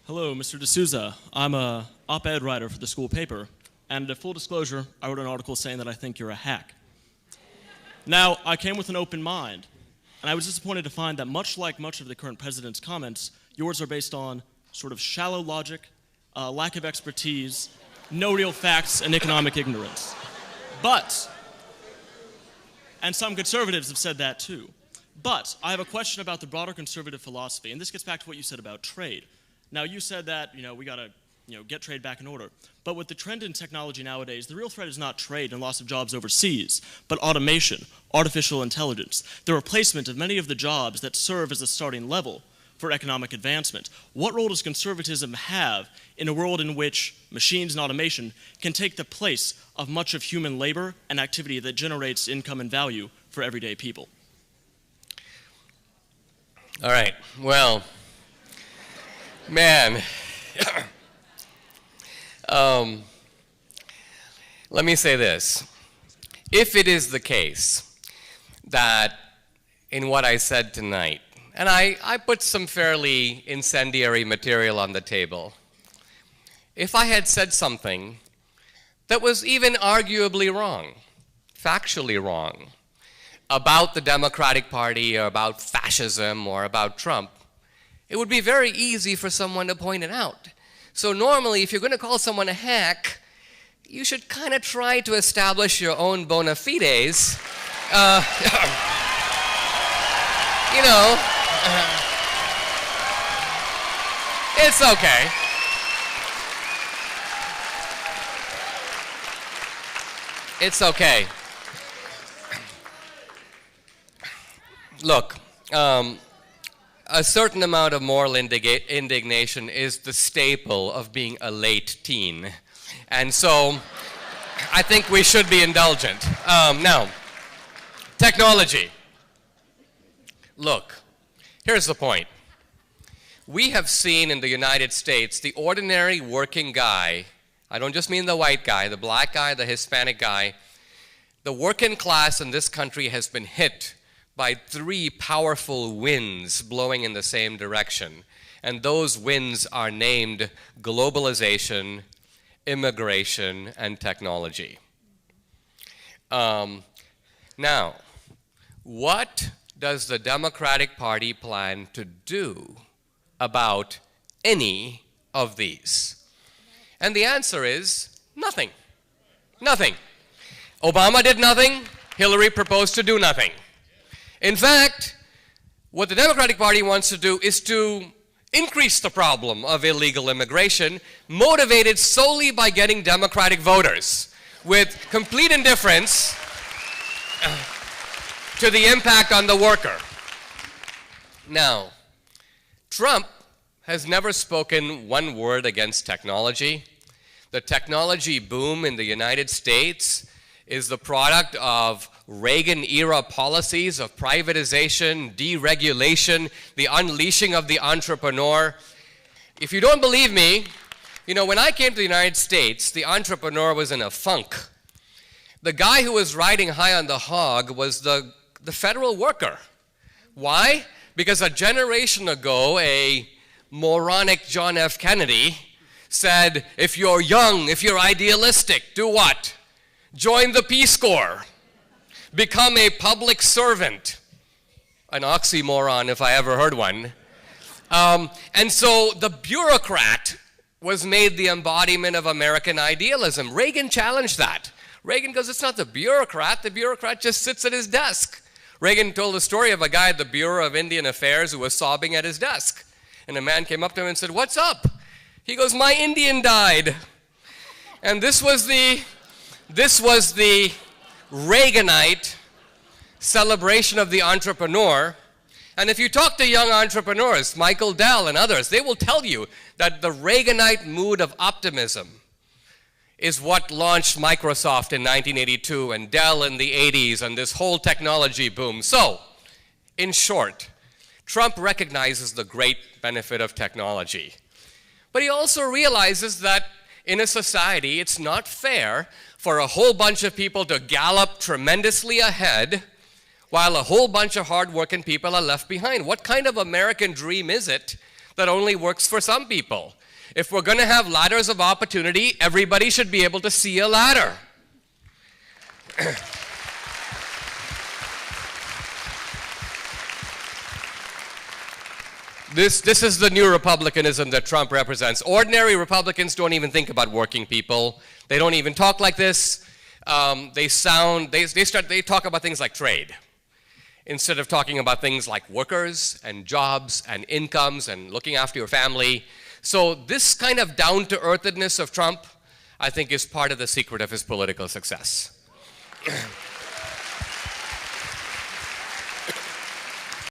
Hello, Mr. D'Souza. I'm a op-ed writer for the school paper, and full disclosure, I wrote an article saying that I think you're a hack. Now, I came with an open mind, and I was disappointed to find that much like much of the current president's comments, yours are based on sort of shallow logic, lack of expertise, no real facts, and economic ignorance. But, and some conservatives have said that too, but I have a question about the broader conservative philosophy, and this gets back to what you said about trade. Now, you said that, we gotta, get trade back in order. But with the trend in technology nowadays, the real threat is not trade and loss of jobs overseas, but automation, artificial intelligence, the replacement of many of the jobs that serve as a starting level for economic advancement. What role does conservatism have in a world in which machines and automation can take the place of much of human labor and activity that generates income and value for everyday people? All right, well, man, let me say this. If it is the case that in what I said tonight, and I put some fairly incendiary material on the table, if I had said something that was even arguably wrong, factually wrong, about the Democratic Party or about fascism or about Trump, it would be very easy for someone to point it out. So normally, if you're going to call someone a hack, you should kind of try to establish your own bona fides. It's okay. It's okay. Look, a certain amount of moral indignation is the staple of being a late teen. And so I think we should be indulgent. Now, technology. Look, here's the point. We have seen in the United States the ordinary working guy, I don't just mean the white guy, the black guy, the Hispanic guy, the working class in this country has been hit by three powerful winds blowing in the same direction. And those winds are named globalization, immigration, and technology. Now, what does the Democratic Party plan to do about any of these? And the answer is nothing. Nothing. Obama did nothing. Hillary proposed to do nothing. In fact, what the Democratic Party wants to do is to increase the problem of illegal immigration, motivated solely by getting Democratic voters, with complete indifference to the impact on the worker. Now, Trump has never spoken one word against technology. The technology boom in the United States is the product of Reagan-era policies of privatization, deregulation, the unleashing of the entrepreneur. If you don't believe me, when I came to the United States, the entrepreneur was in a funk. The guy who was riding high on the hog was the federal worker. Why? Because a generation ago, a moronic John F. Kennedy said, if you're young, if you're idealistic, do what? Join the Peace Corps. Become a public servant. An oxymoron, if I ever heard one. And so the bureaucrat was made the embodiment of American idealism. Reagan challenged that. Reagan goes, it's not the bureaucrat just sits at his desk. Reagan told the story of a guy at the Bureau of Indian Affairs who was sobbing at his desk. And a man came up to him and said, what's up? He goes, my Indian died. And this was the Reaganite celebration of the entrepreneur. And if you talk to young entrepreneurs, Michael Dell and others, they will tell you that the Reaganite mood of optimism is what launched Microsoft in 1982 and Dell in the 80s and this whole technology boom. So, in short, Trump recognizes the great benefit of technology. But he also realizes that in a society, it's not fair for a whole bunch of people to gallop tremendously ahead while a whole bunch of hardworking people are left behind. What kind of American dream is it that only works for some people? If we're going to have ladders of opportunity, everybody should be able to see a ladder. This is the new republicanism that Trump represents. Ordinary Republicans don't even think about working people. They don't even talk like this. They talk about things like trade instead of talking about things like workers and jobs and incomes and looking after your family. So this kind of down-to-earthedness of Trump, I think, is part of the secret of his political success.